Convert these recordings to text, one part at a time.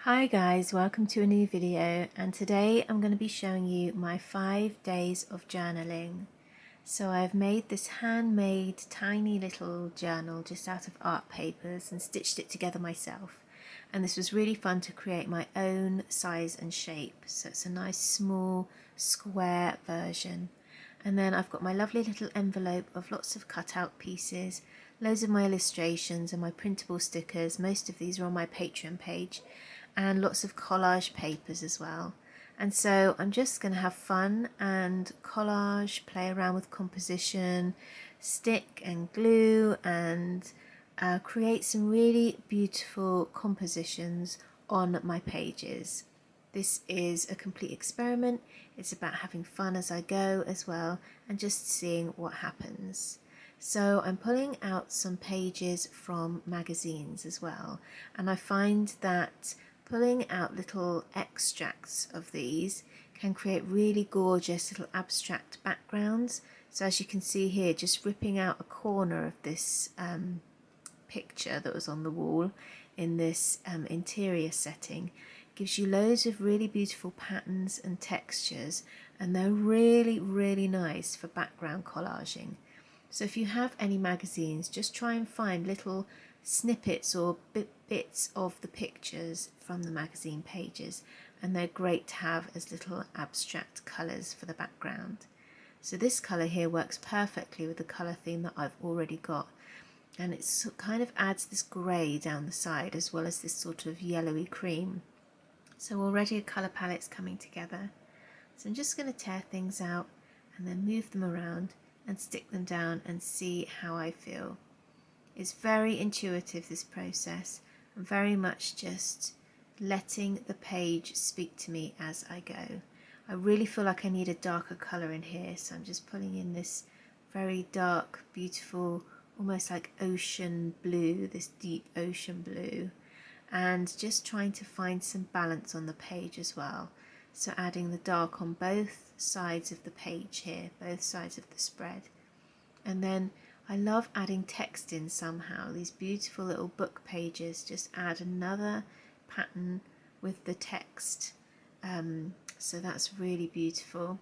Hi guys, welcome to a new video, and today I'm going to be showing you my 5 days of journaling. So I've made this handmade tiny little journal just out of art papers and stitched it together myself, and this was really fun to create my own size and shape. So it's a nice small square version. And then I've got my lovely little envelope of lots of cutout pieces, loads of my illustrations and my printable stickers. Most of these are on my Patreon page, and lots of collage papers as well. And so I'm just going to have fun and collage, play around with composition, stick and glue, and create some really beautiful compositions on my pages. This is a complete experiment. It's about having fun as I go as well, and just seeing what happens. So I'm pulling out some pages from magazines as well, and I find that pulling out little extracts of these can create really gorgeous little abstract backgrounds. So as you can see here, just ripping out a corner of this picture that was on the wall in this interior setting gives you loads of really beautiful patterns and textures, and they're really nice for background collaging. So if you have any magazines, just try and find little snippets or bits of the pictures from the magazine pages, and they're great to have as little abstract colours for the background. So this colour here works perfectly with the colour theme that I've already got, and it kind of adds this grey down the side as well as this sort of yellowy cream. So already a colour palette's coming together. So I'm just going to tear things out and then move them around and stick them down and see how I feel. It's very intuitive, this process, and very much just letting the page speak to me as I go. I really feel like I need a darker colour in here, so I'm just pulling in this very dark, beautiful, almost like ocean blue, this deep ocean blue, and just trying to find some balance on the page as well. So adding the dark on both sides of the page here, both sides of the spread. And then I love adding text in somehow. These beautiful little book pages just add another pattern with the text. So that's really beautiful.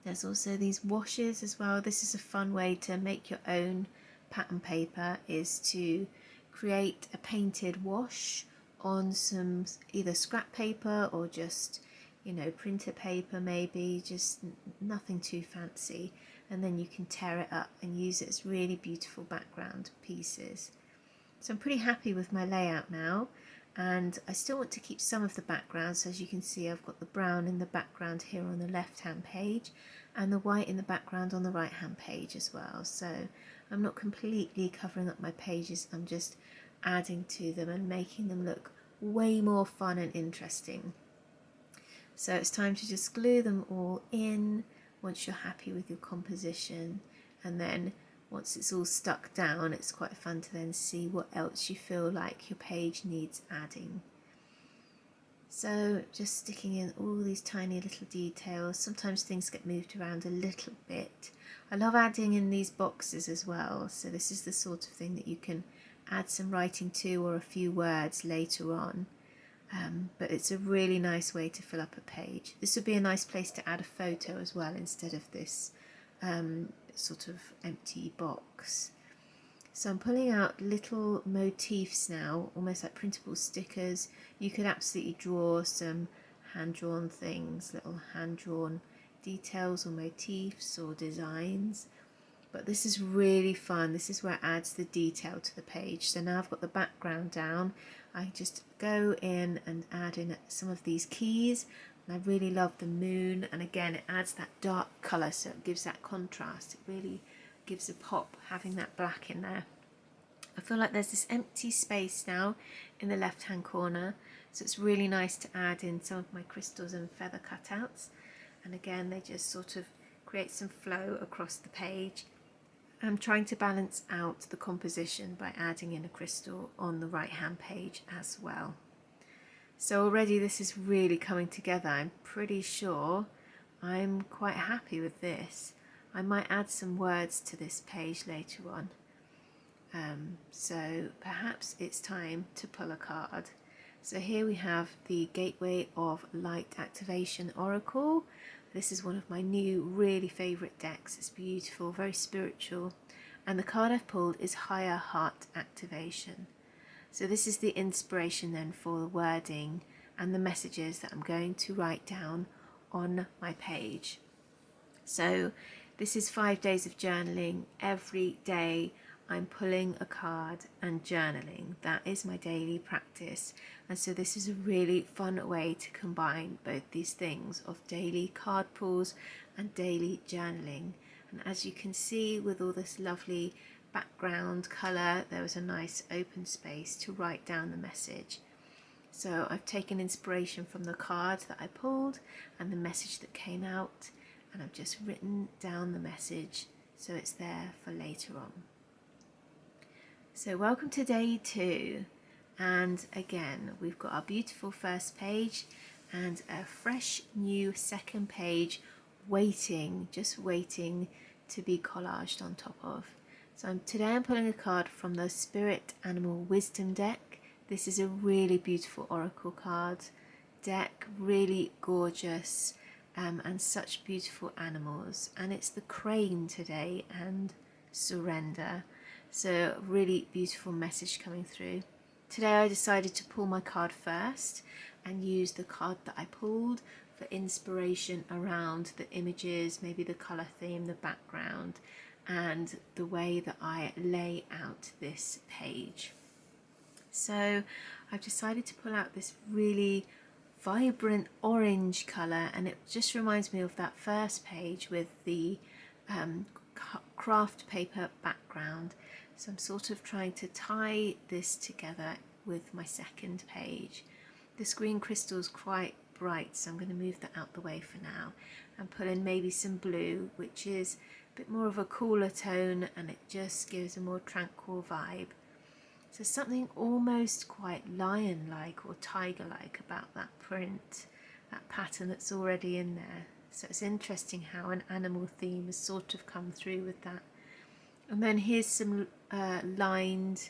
There's also these washes as well. This is a fun way to make your own pattern paper, is to create a painted wash on some either scrap paper or just, printer paper maybe, just nothing too fancy, and then you can tear it up and use it as really beautiful background pieces. So I'm pretty happy with my layout now, and I still want to keep some of the background. So as you can see, I've got the brown in the background here on the left hand page and the white in the background on the right hand page as well. So I'm not completely covering up my pages, I'm just adding to them and making them look way more fun and interesting. So it's time to just glue them all in once you're happy with your composition, and then once it's all stuck down, it's quite fun to then see what else you feel like your page needs adding. So just sticking in all these tiny little details. Sometimes things get moved around a little bit. I love adding in these boxes as well, so this is the sort of thing that you can add some writing to or a few words later on. But it's a really nice way to fill up a page. This would be a nice place to add a photo as well, instead of this sort of empty box. So I'm pulling out little motifs now, almost like printable stickers. You could absolutely draw some hand-drawn things, little hand-drawn details or motifs or designs. But this is really fun. This is where it adds the detail to the page. So now I've got the background down, I just go in and add in some of these keys. And I really love the moon, and again it adds that dark colour, so it gives that contrast. It really gives a pop having that black in there. I feel like there's this empty space now in the left hand corner, so it's really nice to add in some of my crystals and feather cutouts, and again they just sort of create some flow across the page. I'm trying to balance out the composition by adding in a crystal on the right hand page as well. So already this is really coming together. I'm pretty sure I'm quite happy with this. I might add some words to this page later on. So perhaps it's time to pull a card. So here we have the Gateway of Light Activation Oracle. This is one of my new really favourite decks. It's beautiful, very spiritual. And the card I've pulled is Higher Heart Activation. So this is the inspiration then for the wording and the messages that I'm going to write down on my page. So this is 5 days of journaling. Every day I'm pulling a card and journaling. That is my daily practice. And so this is a really fun way to combine both these things of daily card pulls and daily journaling. And as you can see, with all this lovely background colour, there was a nice open space to write down the message. So I've taken inspiration from the card that I pulled and the message that came out, and I've just written down the message so it's there for later on. So welcome to day 2, and again we've got our beautiful first page and a fresh new second page waiting, just waiting to be collaged on top of. So today I'm pulling a card from the Spirit Animal Wisdom deck. This is a really beautiful oracle card deck, really gorgeous, and such beautiful animals. And it's the crane today and surrender. So really beautiful message coming through. Today I decided to pull my card first and use the card that I pulled for inspiration around the images, maybe the colour theme, the background, and the way that I lay out this page. So I've decided to pull out this really vibrant orange colour, and it just reminds me of that first page with the craft paper background. So I'm sort of trying to tie this together with my second page. This green crystal is quite bright, so I'm going to move that out the way for now and pull in maybe some blue, which is a bit more of a cooler tone, and it just gives a more tranquil vibe. So something almost quite lion-like or tiger-like about that print, that pattern that's already in there. So it's interesting how an animal theme has sort of come through with that. And then here's some lined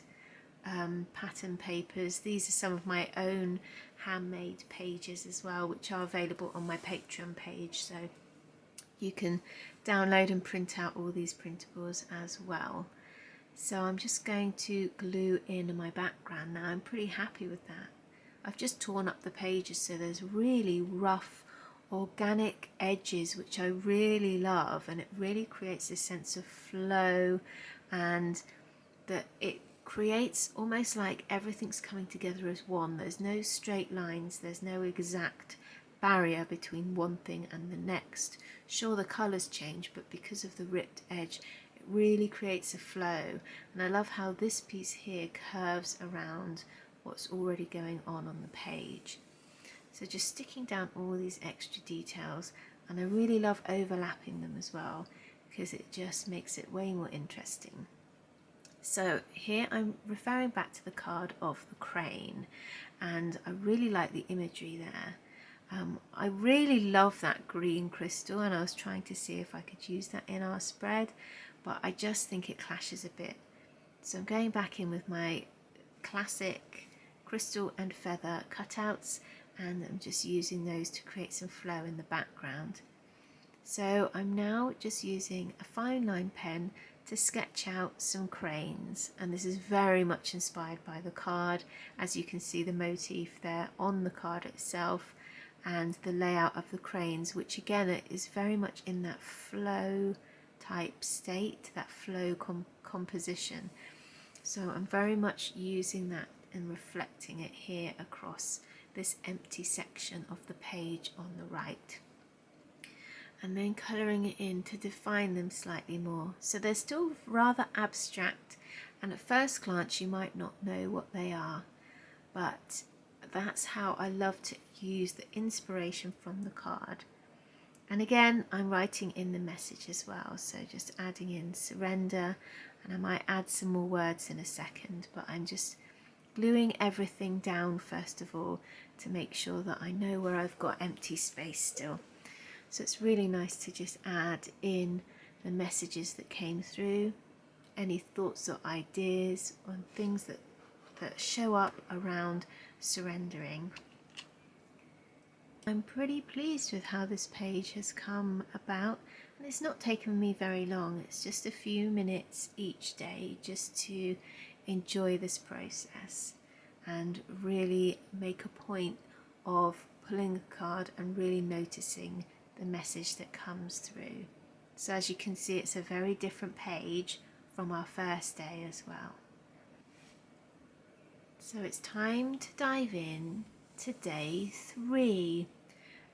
pattern papers. These are some of my own handmade pages as well, which are available on my Patreon page. So you can download and print out all these printables as well. So I'm just going to glue in my background now. I'm pretty happy with that. I've just torn up the pages so there's really rough organic edges, which I really love, and it really creates this sense of flow, and that it creates almost like everything's coming together as one. There's no straight lines, there's no exact barrier between one thing and the next. Sure, the colours change, but because of the ripped edge, it really creates a flow. And I love how this piece here curves around what's already going on the page. So just sticking down all these extra details, and I really love overlapping them as well because it just makes it way more interesting. So here I'm referring back to the card of the crane, and I really like the imagery there. I really love that green crystal, and I was trying to see if I could use that in our spread, but I just think it clashes a bit. So I'm going back in with my classic crystal and feather cutouts, and I'm just using those to create some flow in the background. So I'm now just using a fine line pen to sketch out some cranes, and this is very much inspired by the card. As you can see, the motif there on the card itself and the layout of the cranes, which again is very much in that flow type state, that flow composition. So I'm very much using that and reflecting it here across this empty section of the page on the right, and then colouring it in to define them slightly more. So they're still rather abstract, and at first glance you might not know what they are, but that's how I love to use the inspiration from the card. And again, I'm writing in the message as well, so just adding in surrender, and I might add some more words in a second, but I'm just gluing everything down first of all to make sure that I know where I've got empty space still. So it's really nice to just add in the messages that came through, any thoughts or ideas on things that show up around surrendering. I'm pretty pleased with how this page has come about, and it's not taken me very long. It's just a few minutes each day just to enjoy this process and really make a point of pulling a card and really noticing the message that comes through. So as you can see, it's a very different page from our first day as well. So it's time to dive in to day 3,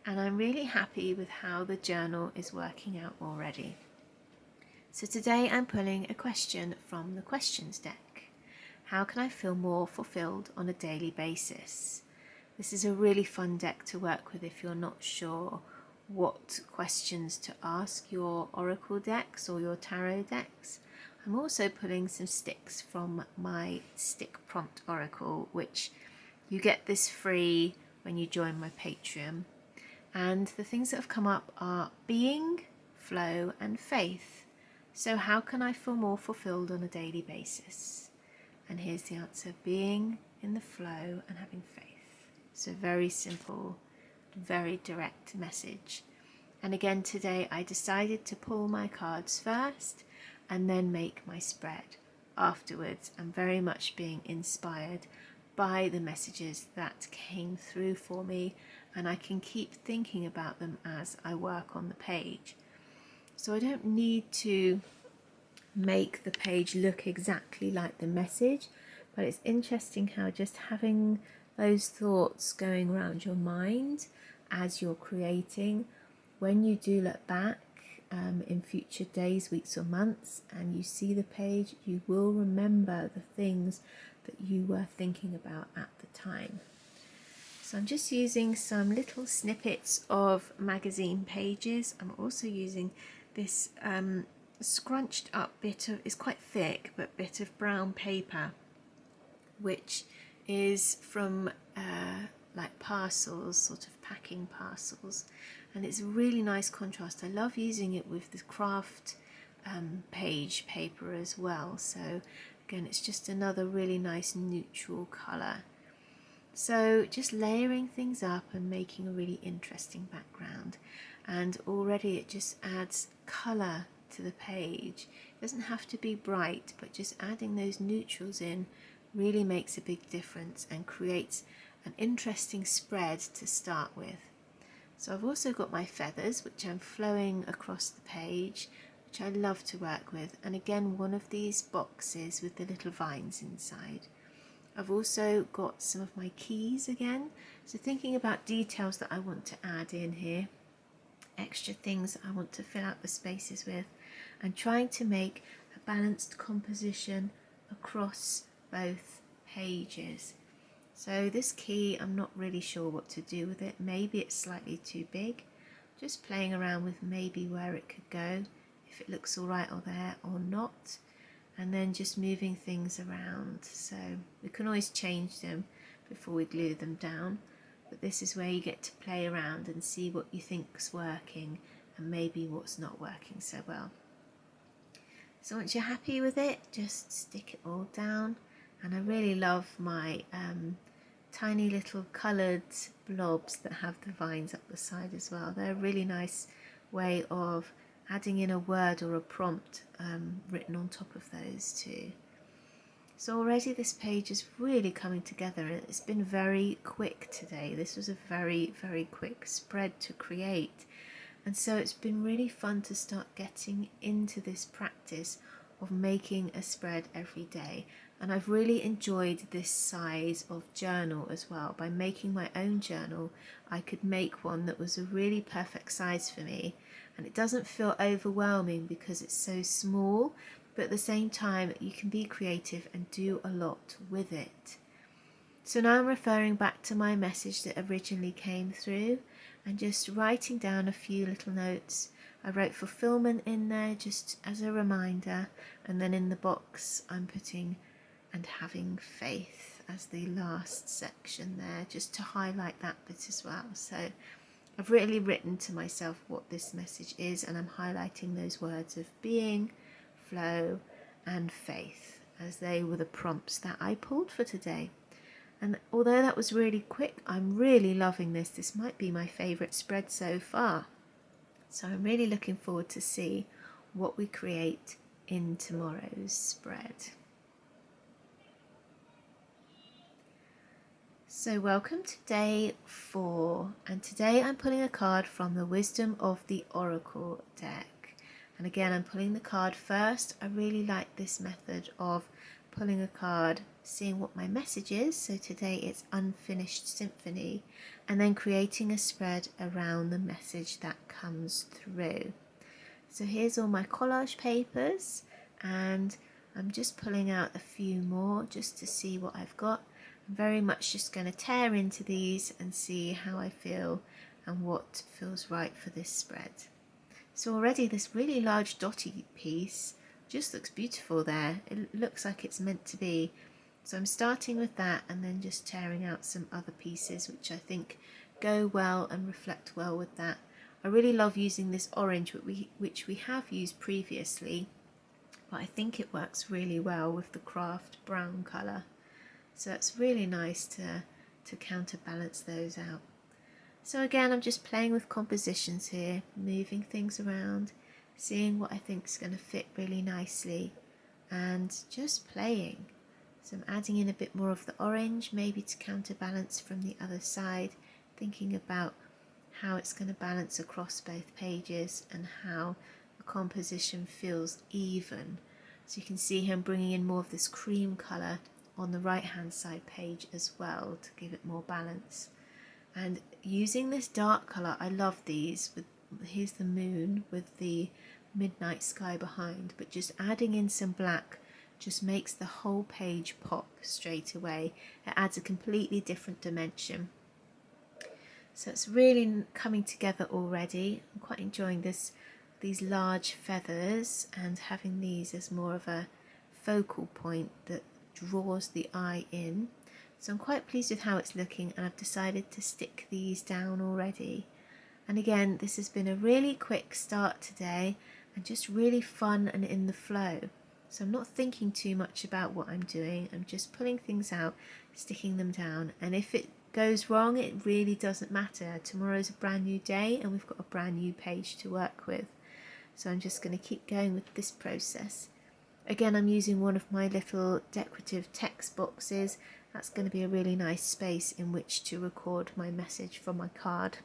and I'm really happy with how the journal is working out already. So today I'm pulling a question from the questions deck. How can I feel more fulfilled on a daily basis? This is a really fun deck to work with if you're not sure what questions to ask your oracle decks or your tarot decks. I'm also pulling some sticks from my stick prompt oracle, which you get this free when you join my Patreon. And the things that have come up are being, flow and faith. So how can I feel more fulfilled on a daily basis? And here's the answer: being in the flow and having faith. So very simple, very direct message. And again today I decided to pull my cards first and then make my spread afterwards. I'm very much being inspired by the messages that came through for me, and I can keep thinking about them as I work on the page. So I don't need to make the page look exactly like the message, but it's interesting how just having those thoughts going around your mind as you're creating, when you do look back in future days, weeks or months, and you see the page, you will remember the things that you were thinking about at the time. So I'm just using some little snippets of magazine pages. I'm also using this scrunched up bit of, it's quite thick, but bit of brown paper, which is from like parcels, sort of packing parcels, and it's a really nice contrast. I love using it with the craft page paper as well. So again, it's just another really nice neutral colour. So just layering things up and making a really interesting background, and already it just adds colour to the page. It doesn't have to be bright, but just adding those neutrals in really makes a big difference and creates an interesting spread to start with. So I've also got my feathers, which I'm flowing across the page, which I love to work with, and again one of these boxes with the little vines inside. I've also got some of my keys again, so thinking about details that I want to add in here, extra things that I want to fill out the spaces with, and trying to make a balanced composition across both pages. So this key, I'm not really sure what to do with it. Maybe it's slightly too big. Just playing around with maybe where it could go, if it looks all right or there or not, and then just moving things around. So we can always change them before we glue them down, but this is where you get to play around and see what you think's working and maybe what's not working so well. So once you're happy with it, just stick it all down. And I really love my tiny little coloured blobs that have the vines up the side as well. They're a really nice way of adding in a word or a prompt written on top of those too. So already this page is really coming together, and it's been very quick today. This was a very, very quick spread to create. And so it's been really fun to start getting into this practice of making a spread every day. And I've really enjoyed this size of journal as well. By making my own journal, I could make one that was a really perfect size for me. And it doesn't feel overwhelming because it's so small, but at the same time, you can be creative and do a lot with it. So now I'm referring back to my message that originally came through and just writing down a few little notes. I wrote fulfillment in there just as a reminder, and then in the box I'm putting and having faith as the last section there, just to highlight that bit as well. So I've really written to myself what this message is, and I'm highlighting those words of being, flow and faith, as they were the prompts that I pulled for today. And although that was really quick, I'm really loving this. This might be my favourite spread so far. So I'm really looking forward to see what we create in tomorrow's spread. So welcome to day 4, and today I'm pulling a card from the Wisdom of the Oracle deck. And again, I'm pulling the card first. I really like this method of pulling a card, seeing what my message is. So today it's Unfinished Symphony, and then creating a spread around the message that comes through. So here's all my collage papers, and I'm just pulling out a few more just to see what I've got. I'm very much just going to tear into these and see how I feel and what feels right for this spread. So already this really large dotty piece just looks beautiful there. It looks like it's meant to be. So I'm starting with that and then just tearing out some other pieces which I think go well and reflect well with that. I really love using this orange which we have used previously, but I think it works really well with the craft brown colour. So it's really nice to counterbalance those out. So again, I'm just playing with compositions here, moving things around, seeing what I think is going to fit really nicely, and just playing. So I'm adding in a bit more of the orange, maybe to counterbalance from the other side, thinking about how it's going to balance across both pages and how the composition feels even. So you can see here I'm bringing in more of this cream colour on the right hand side page as well to give it more balance. And using this dark colour, I love these. Here's the moon with the midnight sky behind, but just adding in some black just makes the whole page pop straight away. It adds a completely different dimension. So it's really coming together already. I'm quite enjoying these large feathers and having these as more of a focal point that draws the eye in. So I'm quite pleased with how it's looking, and I've decided to stick these down already. And again, this has been a really quick start today and just really fun and in the flow. So I'm not thinking too much about what I'm doing. I'm just pulling things out, sticking them down, and if it goes wrong, it really doesn't matter. Tomorrow's a brand new day and we've got a brand new page to work with. So I'm just going to keep going with this process. Again, I'm using one of my little decorative text boxes. That's going to be a really nice space in which to record my message from my card.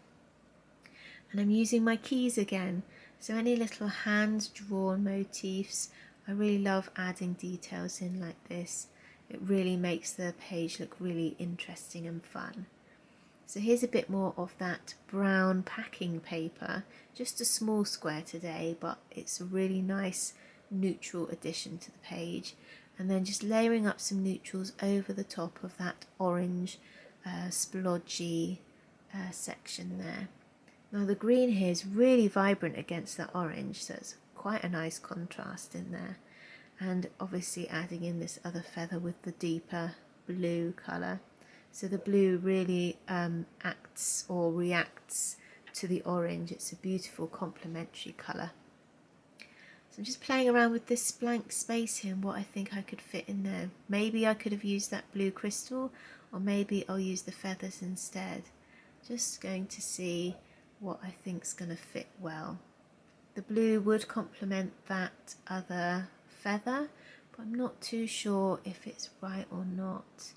And I'm using my keys again. So any little hand-drawn motifs, I really love adding details in like this. It really makes the page look really interesting and fun. So here's a bit more of that brown packing paper, just a small square today, but it's a really nice neutral addition to the page. And then just layering up some neutrals over the top of that orange splodgy section there. Now the green here is really vibrant against that orange, so it's quite a nice contrast in there. And obviously adding in this other feather with the deeper blue colour. So the blue really acts or reacts to the orange. It's a beautiful complementary colour. So I'm just playing around with this blank space here and what I think I could fit in there. Maybe I could have used that blue crystal, or maybe I'll use the feathers instead. Just going to see what I think is going to fit well. The blue would complement that other feather, but I'm not too sure if it's right or not.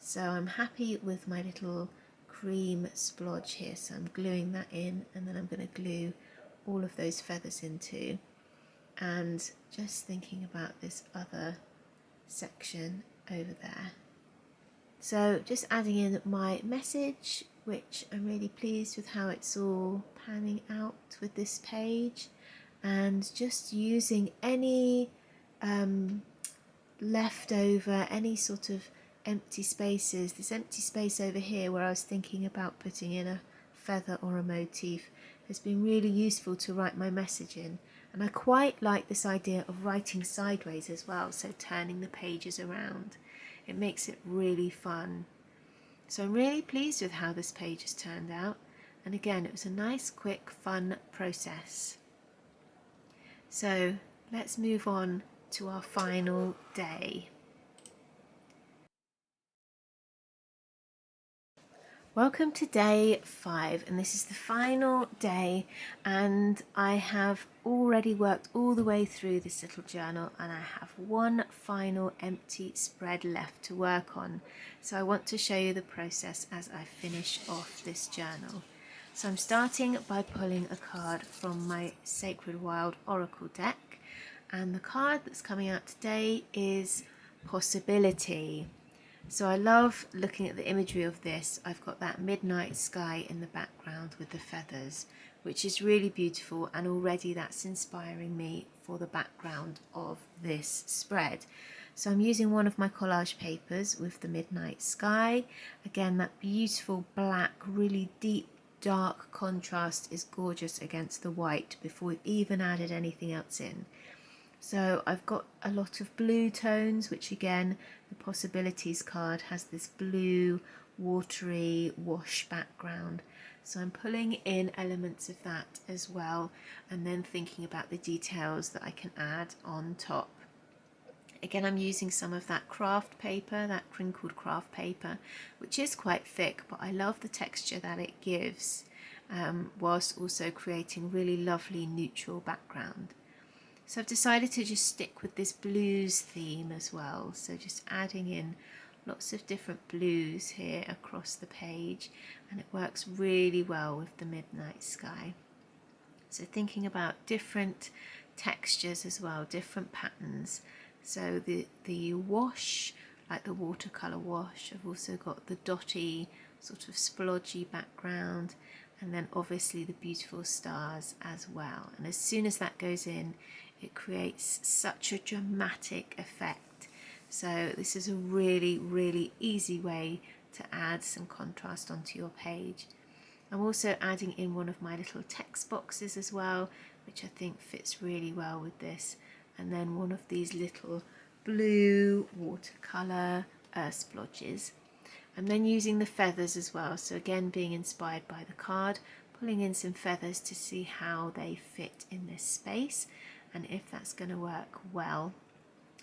So I'm happy with my little cream splodge here, so I'm gluing that in, and then I'm going to glue all of those feathers into, and just thinking about this other section over there. So just adding in my message, which I'm really pleased with how it's all panning out with this page, and just using any leftover, any sort of empty spaces. This empty space over here where I was thinking about putting in a feather or a motif has been really useful to write my message in. And I quite like this idea of writing sideways as well, so turning the pages around. It makes it really fun. So I'm really pleased with how this page has turned out. And again, it was a nice, quick, fun process. So let's move on to our final day. Welcome to day 5, and this is the final day, and I have already worked all the way through this little journal, and I have one final empty spread left to work on. So I want to show you the process as I finish off this journal. So I'm starting by pulling a card from my Sacred Wild Oracle deck, and the card that's coming out today is Possibility. So I love looking at the imagery of this. I've got that midnight sky in the background with the feathers, which is really beautiful, and already that's inspiring me for the background of this spread. So I'm using one of my collage papers with the midnight sky. Again, that beautiful black, really deep, dark contrast is gorgeous against the white before we've even added anything else in. So I've got a lot of blue tones, which again, the Possibilities card has this blue, watery, wash background. So I'm pulling in elements of that as well, and then thinking about the details that I can add on top. Again, I'm using some of that craft paper, that crinkled craft paper, which is quite thick, but I love the texture that it gives, whilst also creating really lovely neutral background. So I've decided to just stick with this blues theme as well. So just adding in lots of different blues here across the page, and it works really well with the midnight sky. So thinking about different textures as well, different patterns. So the wash, like the watercolour wash, I've also got the dotty, sort of splodgy background, and then obviously the beautiful stars as well. And as soon as that goes in, it creates such a dramatic effect. So this is a really, really easy way to add some contrast onto your page. I'm also adding in one of my little text boxes as well, which I think fits really well with this. And then one of these little blue watercolour splodges. I'm then using the feathers as well, so again being inspired by the card, pulling in some feathers to see how they fit in this space and if that's going to work well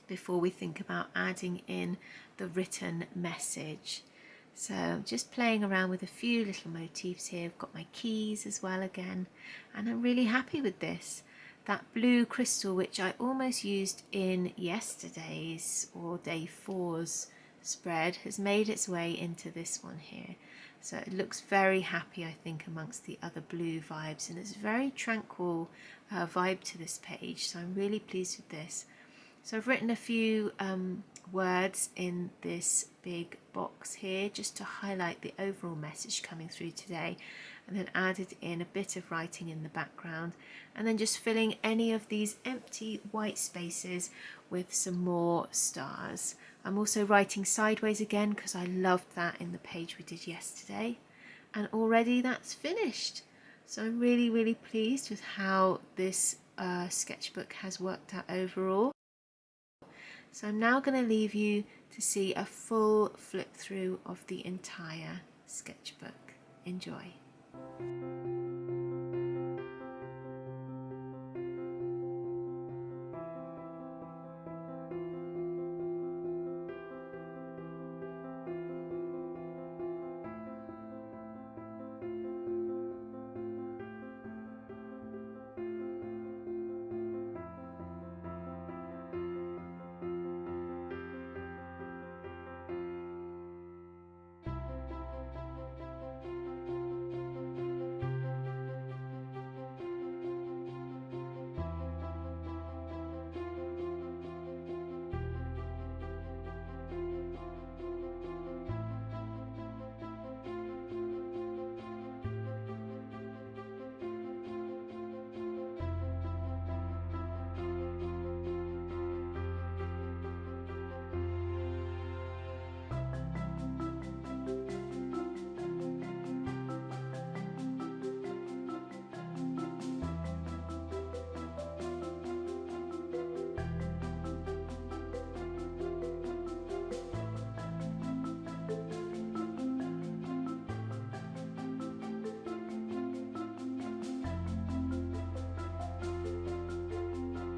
before we think about adding in the written message. So just playing around with a few little motifs here. I've got my keys as well again, and I'm really happy with this. That blue crystal, which I almost used in yesterday's or day 4's spread, has made its way into this one here. So it looks very happy, I think, amongst the other blue vibes, and it's a very tranquil vibe to this page, so I'm really pleased with this. So I've written a few words in this big box here just to highlight the overall message coming through today, and then added in a bit of writing in the background, and then just filling any of these empty white spaces with some more stars. I'm also writing sideways again because I loved that in the page we did yesterday, and already that's finished. So I'm really, really pleased with how this sketchbook has worked out overall. So I'm now going to leave you to see a full flip through of the entire sketchbook. Enjoy.